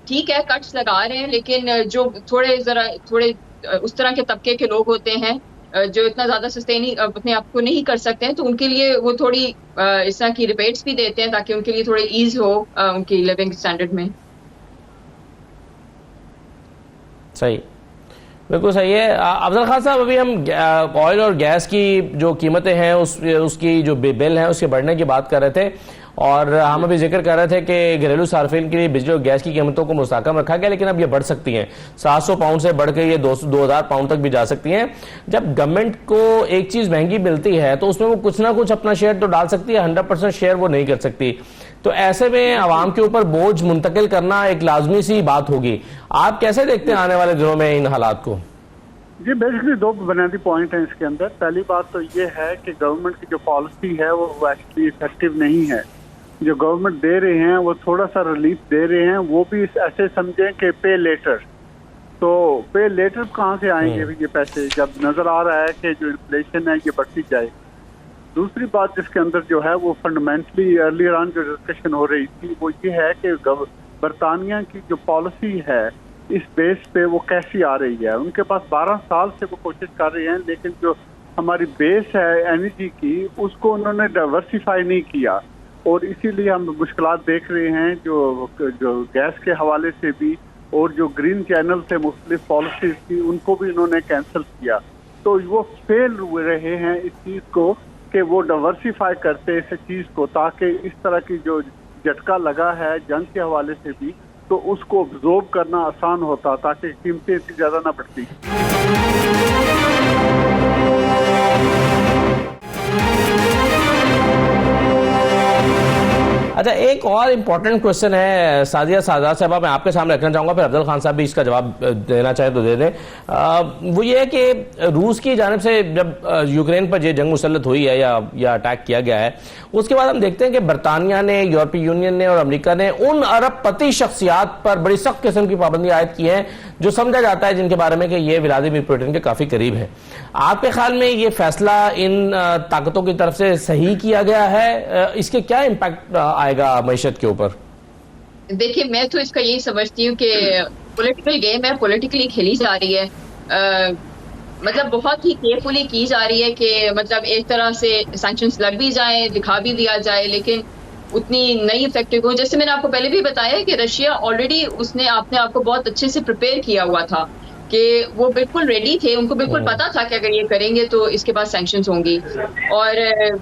ठीक है, कट्स लगा रहे हैं, लेकिन जो थोड़े उस तरह के तबके के लोग होते हैं जो इतना ज्यादा सस्टेन अपने आप को नहीं कर सकते हैं, तो उनके लिए वो थोड़ी इस तरह की रिबेट्स भी देते हैं ताकि उनके लिए थोड़ी ईज हो उनकी लिविंग स्टैंडर्ड में। सही, बिल्कुल सही है। अफजल खान साहब, अभी हम ऑयल और गैस की जो कीमतें हैं उसकी जो बिल है उसके बढ़ने की बात कर रहे थे, और हम अभी जिक्र कर रहे थे कि घरेलू सार्फिन के लिए बिजली और गैस की कीमतों को मुस्तहकम रखा गया, लेकिन अब ये बढ़ सकती हैं। 700 पाउंड से बढ़ के ये 2000 पाउंड तक भी जा सकती हैं। जब गवर्नमेंट को एक चीज महंगी मिलती है तो उसमें वो कुछ ना कुछ अपना शेयर तो डाल सकती है, 100% शेयर वो नहीं कर सकती। तो ऐसे में आवाम के ऊपर बोझ मुंतकिल करना एक लाजमी सी बात होगी। आप कैसे देखते हैं आने वाले दिनों में इन हालात को? जी, बेसिकली दो बुनियादी पॉइंट हैं इसके अंदर। पहली बात तो ये है कि गवर्नमेंट की जो पॉलिसी है वो एक्चुअली इफेक्टिव नहीं है। जो गवर्नमेंट दे रहे हैं वो थोड़ा सा रिलीफ दे रहे हैं, वो भी ऐसे समझें कि पे लेटर। तो पे लेटर कहाँ से आएंगे ये पैसे, जब नजर आ रहा है कि जो इन्फ्लेशन है ये बढ़ती जाए। दूसरी बात जिसके अंदर जो है वो फंडामेंटली अर्लियर ऑन जो डिस्कशन हो रही थी वो ये है कि बरतानिया की जो पॉलिसी है इस बेस पे वो कैसी आ रही है। उनके पास 12 साल से वो कोशिश कर रहे हैं, लेकिन जो हमारी बेस है एनर्जी की उसको उन्होंने डाइवर्सिफाई नहीं किया, और इसीलिए हम मुश्किलात देख रहे हैं जो गैस के हवाले से भी, और जो ग्रीन चैनल थे मुख्तलिफ पॉलिसीज की उनको भी उन्होंने कैंसिल किया। तो वो फेल हुए रहे हैं इस चीज़ को कि वो डाइवर्सिफाई करते इस चीज़ को, ताकि इस तरह की जो झटका लगा है जंग के हवाले से भी तो उसको अब्जॉर्ब करना आसान होता, ताकि कीमतें इतनी ज़्यादा ना बढ़ती। अच्छा, एक और इम्पोर्टेंट क्वेश्चन है सादिया सादात साहब, मैं आपके सामने रखना चाहूंगा, फिर अफजल खान साहब भी इसका जवाब देना चाहे तो दे दें। वो ये है कि रूस की जानिब से जब यूक्रेन पर ये जंग मुसल्लत हुई है या अटैक किया गया है, उसके बाद हम देखते हैं कि बरतानिया ने, यूरोपीय यूनियन ने और अमेरिका ने उन अरबपति शख्सियात पर बड़ी सख्त किस्म की पाबंदी आयद की है जो समझा जाता है जिनके बारे में कि ये व्लादिमीर पुतिन के काफी करीब है। आपके ख्याल में ये फैसला इन ताकतों की तरफ से सही किया गया है? इसके क्या इम्पैक्ट आएगा मईशत के ऊपर? देखिए, मैं तो इसका यही समझती हूँ कि पॉलिटिकल गेम है, पॉलिटिकली खेली जा रही है, मतलब बहुत ही केयरफुली की जा रही है कि मतलब एक तरह से सैंक्शंस लग भी जाए, दिखा भी दिया जाए, लेकिन उतनी नहीं इफेक्टिव हो। जैसे मैंने आपको पहले भी बताया कि रशिया ऑलरेडी उसने अपने आप को बहुत अच्छे से प्रिपेयर किया हुआ था कि वो बिल्कुल रेडी थे, उनको बिल्कुल पता था कि अगर ये करेंगे तो इसके बाद सैंक्शंस होंगी। और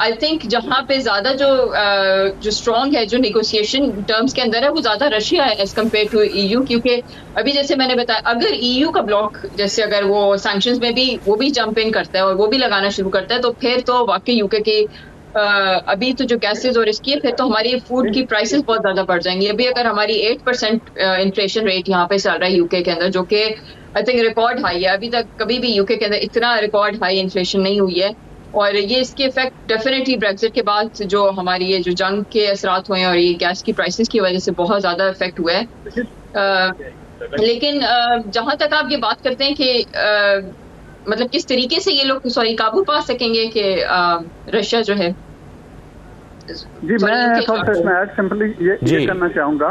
आई थिंक जहाँ पे ज्यादा जो स्ट्रॉन्ग है, जो नेगोशिएशन टर्म्स के अंदर है, वो ज्यादा रशिया है एज कम्पेयर टू ईयू, क्योंकि अभी जैसे मैंने बताया अगर ईयू का ब्लॉक जैसे अगर वो सैंक्शंस में भी वो भी जंप इन करता है और वो भी लगाना शुरू करता है तो फिर तो वाकई यूके की अभी तो जो गैसेज और इसकी है, फिर तो हमारी फूड की प्राइसेस बहुत ज्यादा बढ़ जाएंगी। अभी अगर हमारी 8% इन्फ्लेशन रेट यहाँ पे चल रहा है यूके के अंदर, जो कि आई थिंक रिकॉर्ड हाई है, अभी तक कभी भी यूके के अंदर इतना रिकॉर्ड हाई इन्फ्लेशन नहीं हुई है। और ये इसके इफेक्ट डेफिनेटली ब्रेक्जिट के बाद जो हमारी ये जो जंग के असरात हुए हैं और ये गैस की प्राइसेस की वजह से बहुत ज्यादा इफेक्ट हुआ है। लेकिन जहां तक आप ये बात करते हैं कि मतलब किस तरीके से ये लोग काबू पा सकेंगे कि रशिया जो है। जी, मैं थोड़ा इसमें ऐड सिंपली ये करना चाहूंगा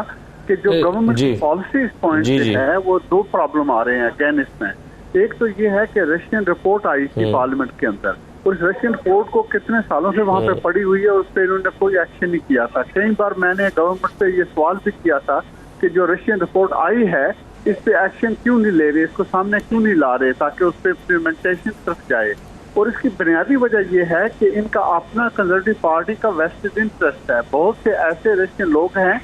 कि जो गवर्नमेंट की पॉलिसी पॉइंट है वो दो प्रॉब्लम आ रहे हैं अगेन इसमें। एक तो ये है कि रशियन रिपोर्ट आई थी पार्लियामेंट के अंदर, और इस रशियन रिपोर्ट को कितने सालों से वहां पे पड़ी हुई है, उस पर इन्होंने कोई एक्शन नहीं किया था। कई बार मैंने गवर्नमेंट से ये सवाल भी किया था कि जो रशियन रिपोर्ट आई है इस पे एक्शन क्यों नहीं ले रहे, इसको सामने क्यों नहीं ला रहे ताकि उस पर इम्प्लीमेंटेशन तरफ जाए। और इसकी बुनियादी वजह यह है कि इनका अपना कंजर्वेटिव पार्टी का वेस्टेड इंटरेस्ट है। बहुत से ऐसे रशियन लोग हैं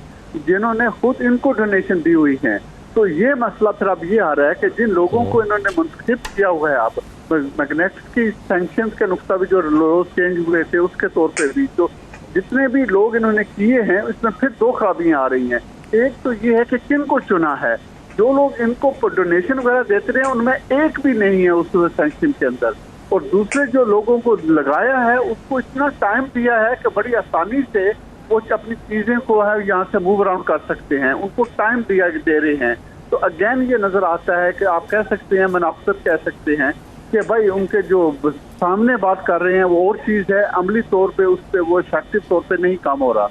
जिन्होंने खुद इनको डोनेशन दी हुई है। तो ये मसला फिर अब ये आ रहा है कि जिन लोगों को इन्होंने मुंतखब किया हुआ है, अब मैग्नेट्स्की सैंक्शंस के नुक्ता भी जो लॉज चेंज हुए थे उसके तौर पर भी, तो जितने भी लोग इन्होंने किए हैं उसमें फिर दो खराबियां आ रही हैं। एक तो ये है कि किन को चुना है, जो लोग इनको डोनेशन वगैरह देते रहे उनमें एक भी नहीं है उस सैंक्शन के अंदर, और दूसरे जो लोगों को लगाया है उसको इतना टाइम दिया है कि बड़ी आसानी से वो अपनी चीजें को है यहाँ से मूव अराउंड कर सकते हैं, उनको टाइम दे रहे हैं। तो अगेन ये नजर आता है कि आप कह सकते हैं, मुनाफिक कह सकते हैं कि भाई उनके जो सामने बात कर रहे हैं वो और चीज है, अमली तौर पे उस पर वो इफेक्टिव तौर पे नहीं काम हो रहा।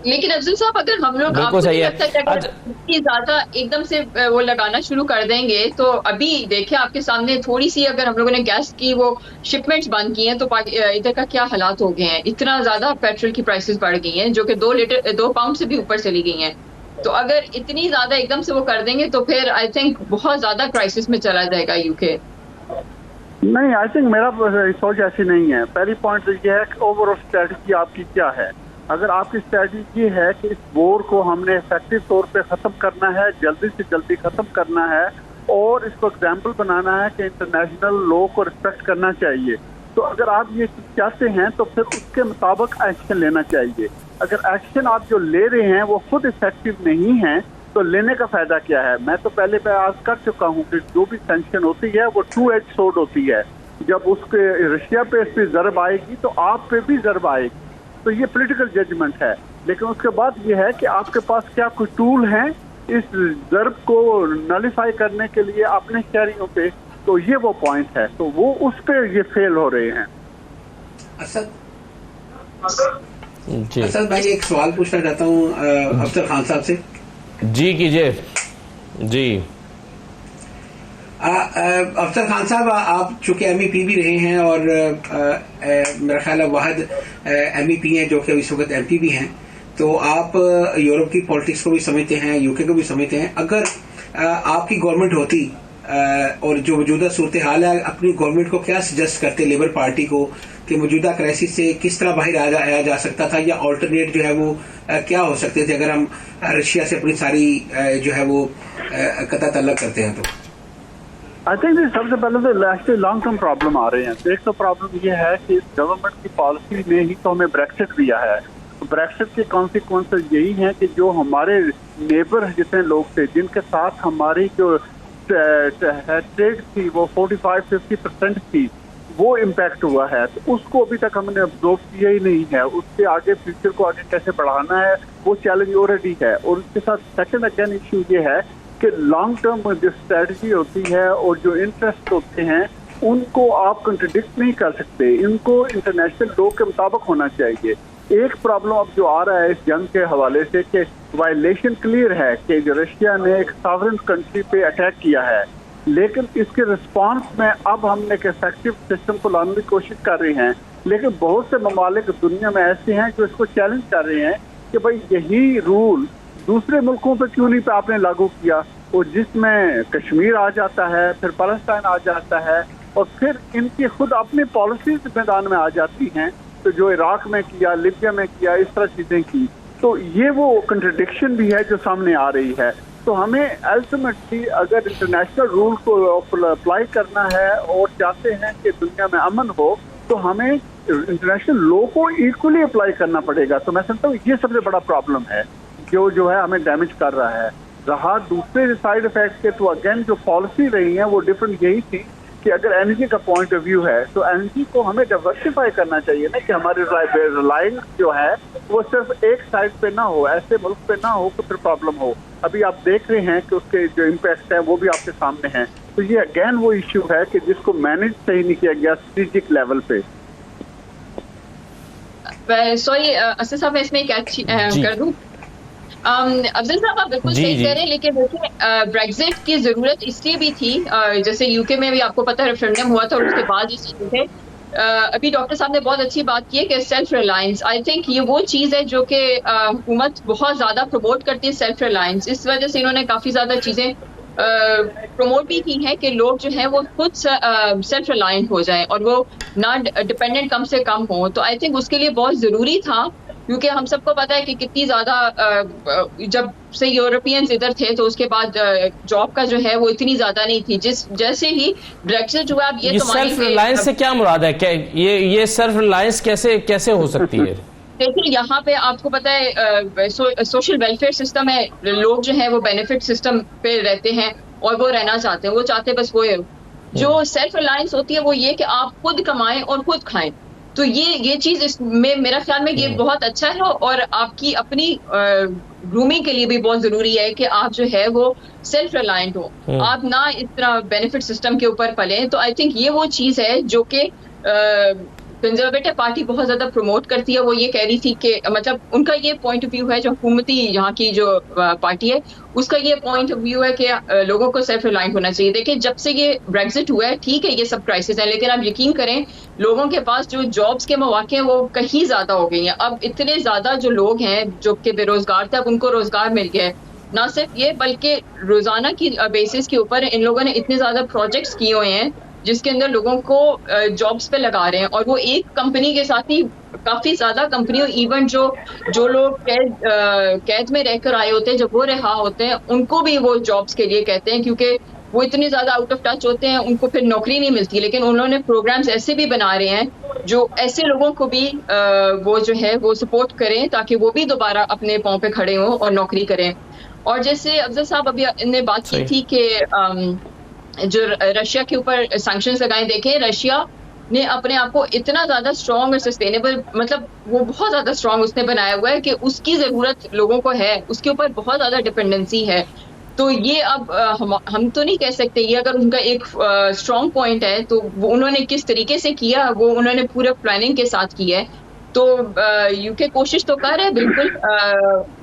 लेकिन अफजल साहब, अगर हम लोग, बिल्कुल आपको सही नहीं है। लगता कि अगर इतनी ज्यादा एकदम से वो लगाना शुरू कर देंगे, तो अभी देखिए आपके सामने थोड़ी सी अगर हम लोगों ने गैस की वो शिपमेंट्स बंद की हैं तो इधर का क्या हालात हो गए हैं। इतना ज्यादा पेट्रोल की प्राइसेस बढ़ गई हैं जो कि 2 पाउंड से भी ऊपर चली गई हैं। तो अगर इतनी ज्यादा एकदम से वो कर देंगे तो फिर आई थिंक बहुत ज्यादा क्राइसिस में चला जाएगा यूके। नहीं, आई थिंक मेरा सोच ऐसी नहीं है। पहली पॉइंट ये है कि ओवरऑल स्ट्रेटजी आपकी क्या है। अगर आपकी स्ट्रेटजी ये है कि इस वॉर को हमने इफेक्टिव तौर पे ख़त्म करना है, जल्दी से जल्दी ख़त्म करना है और इसको एग्जाम्पल बनाना है कि इंटरनेशनल लॉ को रिस्पेक्ट करना चाहिए, तो अगर आप ये चाहते हैं तो फिर उसके मुताबिक एक्शन लेना चाहिए। अगर एक्शन आप जो ले रहे हैं वो खुद इफेक्टिव नहीं है तो लेने का फायदा क्या है। मैं तो पहले आज कर चुका हूँ कि जो भी सैंक्शन होती है वो 2 एज सोर्ड होती है। जब उसके रशिया पे इस पर ज़रब आएगी तो आप पे भी ज़रब आएगी। तो ये पॉलिटिकल जजमेंट है, लेकिन उसके बाद ये है कि आपके पास क्या कोई टूल हैं इस ज़रब को नलिफाई करने के लिए अपने शहरियों पे। तो ये वो पॉइंट है, तो वो उस पे ये फेल हो रहे हैं। असद जी असद भाई, एक सवाल पूछना चाहता हूँ अफजल खान साहब से। जी कीजिए। जी अफजल खान साहब, आप चूंकि MEP भी रहे हैं और मेरा ख्याल है वाहिद MEP हैं जो कि इस वक्त MP भी हैं, तो आप यूरोप की पॉलिटिक्स को भी समझते हैं, UK को भी समझते हैं। अगर आपकी गवर्नमेंट होती और जो मौजूदा सूरत हाल है, अपनी गवर्नमेंट को क्या सजेस्ट करते लेबर पार्टी को कि मौजूदा क्राइसिस से किस तरह बाहर आया जा सकता था, या ऑल्टरनेट जो है वो क्या हो सकते थे अगर हम रशिया से अपनी सारी जो है वो कता तल्लक करते हैं? तो आई थिंक सबसे पहले तो एक्चुअली लॉन्ग टर्म प्रॉब्लम आ रहे हैं। एक तो प्रॉब्लम ये है कि गवर्नमेंट की पॉलिसी ने ही तो हमें ब्रेक्सिट दिया है। ब्रेक्सिट के कॉन्सिक्वेंसेस यही हैं कि जो हमारे नेबर जितने लोग थे जिनके साथ हमारी जो ट्रेड थी वो 45-50% थी, वो इम्पैक्ट हुआ है। तो उसको अभी तक हमने अब्जॉर्व किया ही नहीं है। उसके आगे फ्यूचर को आगे कैसे बढ़ाना है वो चैलेंज ऑलरेडी है। और उसके साथ सेकंड अगेन इश्यू ये है कि लॉन्ग टर्म जो स्ट्रेटजी होती है और जो इंटरेस्ट होते हैं उनको आप कंट्रडिक्ट नहीं कर सकते, इनको इंटरनेशनल लॉ के मुताबिक होना चाहिए। एक प्रॉब्लम अब जो आ रहा है इस जंग के हवाले से कि वायलेशन क्लियर है कि जो रशिया ने एक सॉवरेन कंट्री पे अटैक किया है, लेकिन इसके रिस्पांस में अब हमने एक इफेक्टिव सिस्टम को लाने की कोशिश कर रहे हैं। लेकिन बहुत से ममालिक दुनिया में ऐसे हैं जो इसको चैलेंज कर रहे हैं कि भाई यही रूल दूसरे मुल्कों पे क्यों नहीं पे आपने लागू किया, और जिसमें कश्मीर आ जाता है, फिर पैलेस्टाइन आ जाता है, और फिर इनकी खुद अपनी पॉलिसीज मैदान में आ जाती हैं। तो जो इराक में किया, लिबिया में किया, इस तरह चीज़ें की, तो ये वो कंट्रडिक्शन भी है जो सामने आ रही है। तो हमें अल्टीमेटली अगर इंटरनेशनल रूल को अप्लाई करना है और चाहते हैं कि दुनिया में अमन हो, तो हमें इंटरनेशनल लॉ को इक्वली अप्लाई करना पड़ेगा। तो मैं समझता हूँ ये सबसे बड़ा प्रॉब्लम है जो है हमें डैमेज कर रहा है। रहा दूसरे साइड इफेक्ट के, तो अगेन जो पॉलिसी रही है वो डिफरेंट यही थी कि अगर एनर्जी का पॉइंट ऑफ व्यू है तो एनर्जी को हमें डाइवर्सिफाई करना चाहिए ना, कि हमारे रिलायंस जो है वो सिर्फ एक साइड पे ना हो, ऐसे मुल्क पे ना हो तो फिर प्रॉब्लम हो। अभी आप देख रहे हैं कि उसके जो इम्पैक्ट है वो भी आपके सामने हैं। तो ये अगेन वो इश्यू है कि जिसको मैनेज सही नहीं किया गया स्ट्रेटेजिक लेवल पे। सॉरी असद साहब, मैं इसमें एक कर दूं। अफजल साहब, आप बिल्कुल सही कह रहे हैं, लेकिन देखिए ब्रेक्जिट की जरूरत इसलिए भी थी, जैसे यूके में भी आपको पता है रेफरेंडम हुआ था और उसके बाद ये चीजें थे। अभी डॉक्टर साहब ने बहुत अच्छी बात की है कि सेल्फ रिलायंस, आई थिंक ये वो चीज़ है जो कि हुकूमत बहुत ज़्यादा प्रमोट करती है, सेल्फ रिलायंस। इस वजह से इन्होंने काफ़ी ज़्यादा चीज़ें प्रमोट भी की हैं कि लोग जो हैं वो खुद सेल्फ रिलायंट हो जाएं और वो ना डिपेंडेंट कम से कम हो। तो आई थिंक उसके लिए बहुत ज़रूरी था, क्योंकि हम सबको पता है कि कितनी ज़्यादा जब से यूरोपियंस इधर थे तो उसके बाद जॉब का जो है वो इतनी ज़्यादा नहीं थी। जैसे ही ब्रेक्सिट हुआ, अब ये सेल्फ रिलायंस से क्या मुराद है? क्या ये सेल्फ रिलायंस कैसे हो सकती है? देखिए, यहाँ पे आपको पता है सोशल वेलफेयर सिस्टम है, लोग जो है वो बेनिफिट सिस्टम पे रहते हैं और वो रहना चाहते हैं, वो चाहते बस वो है। जो सेल्फ रिलायंस होती है वो ये कि आप खुद कमाएं और खुद खाएं। तो ये चीज इसमें मेरा ख्याल में ये बहुत अच्छा है, और आपकी अपनी ग्रूमिंग के लिए भी बहुत जरूरी है कि आप जो है वो सेल्फ रिलायंट हो, आप ना इस तरह बेनिफिट सिस्टम के ऊपर पलें। तो आई थिंक ये वो चीज है जो कि कंजर्वेटिव पार्टी बहुत ज्यादा प्रमोट करती है। वो ये कह रही थी कि मतलब उनका ये पॉइंट ऑफ व्यू है, जो हुकूमती यहाँ की जो पार्टी है उसका ये पॉइंट ऑफ व्यू है कि लोगों को सेल्फ रिलायंट होना चाहिए। देखिए, जब से ये ब्रेग्जिट हुआ है, ठीक है ये सब क्राइसिस है, लेकिन आप यकीन करें लोगों के पास जो जॉब्स के मौके हैं वो कहीं ज्यादा हो गई हैं। अब इतने ज्यादा जो लोग हैं जो कि बेरोजगार थे, अब उनको रोजगार मिल गया है। ना सिर्फ ये बल्कि रोजाना की बेसिस के ऊपर इन लोगों ने इतने ज्यादा प्रोजेक्ट्स किए हुए हैं जिसके अंदर लोगों को जॉब्स पे लगा रहे हैं, और वो एक कंपनी के साथ ही काफी ज्यादा कंपनियों, इवन जो लोग कैद में रहकर आए होते हैं, जब वो रिहा होते हैं उनको भी वो जॉब्स के लिए कहते हैं, क्योंकि वो इतने ज्यादा आउट ऑफ टच होते हैं, उनको फिर नौकरी नहीं मिलती। लेकिन उन्होंने प्रोग्राम्स ऐसे भी बना रहे हैं जो ऐसे लोगों को भी वो जो है वो सपोर्ट करें ताकि वो भी दोबारा अपने पाँव पे खड़े हों और नौकरी करें। और जैसे अफजल साहब अभी ने बात की थी कि जो रशिया के ऊपर सैंक्शंस लगाए, देखें रशिया ने अपने आप को इतना ज्यादा स्ट्रॉन्ग और सस्टेनेबल, मतलब वो बहुत ज्यादा स्ट्रॉन्ग उसने बनाया हुआ है कि उसकी जरूरत लोगों को है, उसके ऊपर बहुत ज्यादा डिपेंडेंसी है। तो ये अब हम तो नहीं कह सकते, ये अगर उनका एक स्ट्रॉन्ग पॉइंट है तो वो उन्होंने किस तरीके से किया, वो उन्होंने पूरे प्लानिंग के साथ किया है। तो यूके कोशिश तो कर रहे हैं बिल्कुल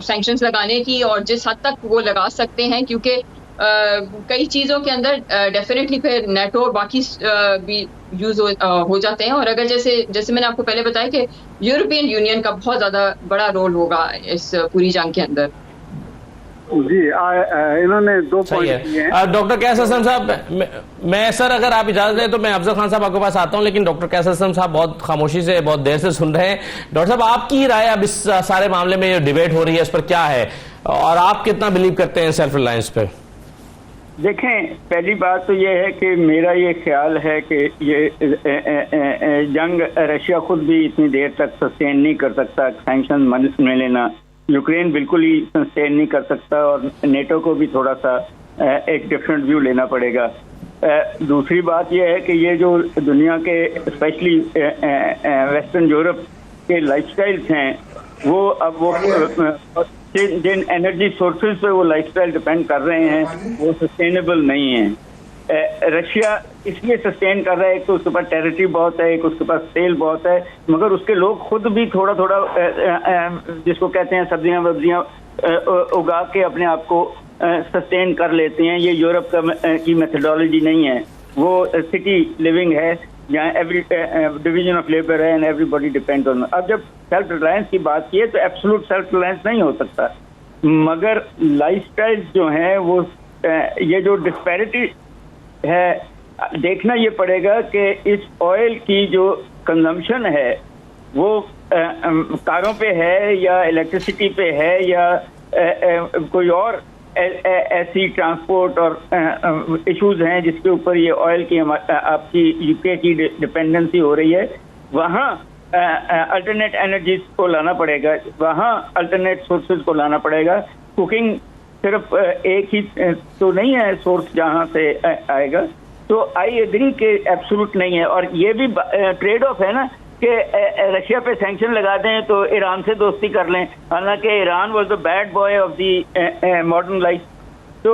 सैंक्शंस लगाने की, और जिस हद तक वो लगा सकते हैं, क्योंकि कई चीज़ों के अंदर डेफिनेटली फिर नेटो और बाकी भी यूज हो जाते हैं। और अगर जैसे मैंने आपको पहले बताया कि यूरोपियन यूनियन का बहुत ज़्यादा बड़ा रोल होगा इस पूरी जंग के अंदर। जी, इन्होंने 2 पॉइंट किए हैं। डॉक्टर कैस हसन साहब, मैं सर अगर आप इजाजत दें तो मैं अफजल खान साहब आपके पास आता हूं, लेकिन डॉक्टर कैस हसन साहब बहुत खामोशी से बहुत देर से सुन रहे हैं। डॉक्टर साहब, आपकी राय अब इस सारे मामले में जो डिबेट हो रही है इस पर क्या है, और आप कितना बिलीव करते हैं सेल्फ रिलायंस पे? देखें, पहली बात तो ये है कि मेरा ये ख्याल है कि ये जंग रशिया खुद भी इतनी देर तक सस्टेन नहीं कर सकता। सैंक्शन में लेना यूक्रेन बिल्कुल ही सस्टेन नहीं कर सकता, और नेटो को भी थोड़ा सा एक डिफरेंट व्यू लेना पड़ेगा। दूसरी बात यह है कि ये जो दुनिया के स्पेशली वेस्टर्न यूरोप के लाइफस्टाइल्स हैं, वो अब वो जिन एनर्जी सोर्सेज पे वो लाइफस्टाइल डिपेंड कर रहे हैं वो सस्टेनेबल नहीं है। रशिया इसलिए सस्टेन कर रहा है, एक तो उसके पास टेरिटरी बहुत है, एक उसके पास तेल बहुत है, मगर उसके लोग खुद भी थोड़ा थोड़ा जिसको कहते हैं सब्जियां वब्जियां उगा के अपने आप को सस्टेन कर लेते हैं। ये यूरोप की मेथडोलॉजी नहीं है, वो सिटी लिविंग है जहाँ एवरी डिवीजन ऑफ लेबर है एंड एवरीबॉडी डिपेंड ऑन। अब जब सेल्फ रिलायंस की बात की है तो एब्सोल्यूट सेल्फ रिलायंस नहीं हो सकता, मगर लाइफस्टाइल जो हैं वो ये जो डिस्पैरिटी है, देखना ये पड़ेगा कि इस ऑयल की जो कंजम्पशन है वो कारों पे है या इलेक्ट्रिसिटी पे है या कोई और ऐसी ट्रांसपोर्ट और इश्यूज हैं जिसके ऊपर ये ऑयल की आपकी यूके की डिपेंडेंसी हो रही है। वहाँ अल्टरनेट एनर्जीज को लाना पड़ेगा, वहाँ अल्टरनेट सोर्सेज को लाना पड़ेगा। कुकिंग सिर्फ एक ही तो नहीं है सोर्स जहाँ से आएगा। तो आई एग्री कि एब्सोल्यूट नहीं है, और ये भी ट्रेड ऑफ है ना कि रशिया पे सैंक्शन लगा दें तो ईरान से दोस्ती कर लें, हालांकि Iran was the bad boy of the modern life. तो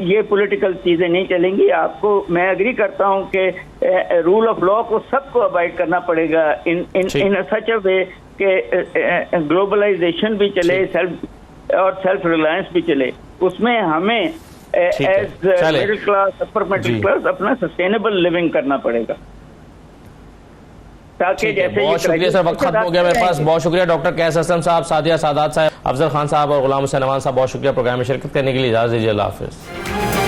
ये पॉलिटिकल चीज़ें नहीं चलेंगी। आपको मैं एग्री करता हूं कि रूल ऑफ लॉ को सबको अवॉइड करना पड़ेगा इन सच अ वे कि ग्लोबलाइजेशन भी चले, सेल्फ रिलायंस भी चले। उसमें हमें as middle class, upper middle class अपना सस्टेनेबल लिविंग करना पड़ेगा। बहुत शुक्रिया सर, वक्त खत्म हो गया मेरे पास। बहुत शुक्रिया डॉक्टर कैस हसन साहब, सादिया सादात साहब, अफजल खान साहब और गुलाम हुसैन अमान साहब, बहुत शुक्रिया प्रोग्राम में शिरकत करने के लिए। इजाजत दीजिए, अल्लाह हाफिज।